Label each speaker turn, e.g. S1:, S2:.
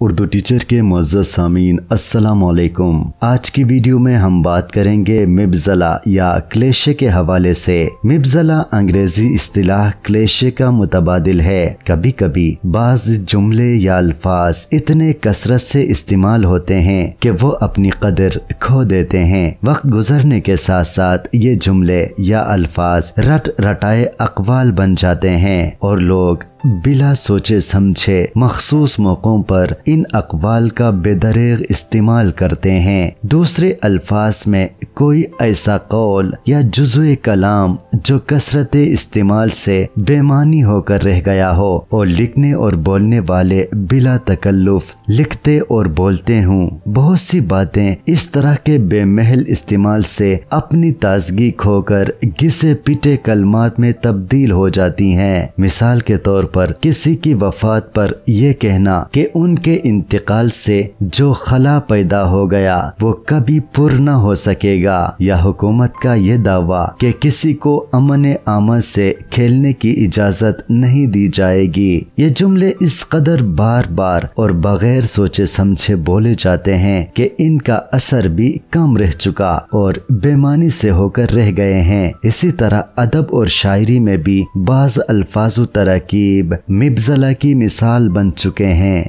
S1: Urdu teacher کے معزز سامعین السلام علیکم۔ آج کی ویڈیو میں ہم بات کریں گے مبذلہ یا کلیشے کے حوالے سے۔ مبذلہ انگریزی اصطلاح کلیشے کا متبادل ہے۔ کبھی کبھی بعض جملے یا الفاظ اتنے کثرت سے استعمال ہوتے ہیں کہ وہ اپنی قدر کھو دیتے ہیں۔ وقت گزرنے کے ساتھ ساتھ یہ جملے یا الفاظ رٹ رٹائے اقوال بن جاتے ہیں اور لوگ بلا سوچے سمجھے مخصوص موقعوں پر ان اقوال کا بے دریغ استعمال کرتے ہیں۔ دوسرے الفاظ میں کوئی ایسا قول یا جزو کلام جو کثرت استعمال سے بے معنی ہو کر رہ گیا ہو اور لکھنے اور بولنے والے بلا تکلف لکھتے اور بولتے ہوں۔ بہت سی باتیں اس طرح کے بے محل استعمال سے اپنی تازگی کھو کر گھسے پٹے کلمات میں تبدیل ہو جاتی ہیں۔ مثال کے طور پر کسی کی وفات پر یہ کہنا کہ ان کے انتقال سے جو خلا پیدا ہو گیا وہ کبھی پر نہ ہو سکے گا، یا حکومت کا یہ دعویٰ کہ کسی کو امن آمد سے کھیلنے کی اجازت نہیں دی جائے گی۔ یہ جملے اس قدر بار بار اور بغیر سوچے سمجھے بولے جاتے ہیں کہ ان کا اثر بھی کم رہ چکا اور بے معنی سے ہو کر رہ گئے ہیں۔ اسی طرح ادب اور شاعری میں بھی بعض الفاظ و تراکیب مبذلہ کی مثال بن چکے ہیں۔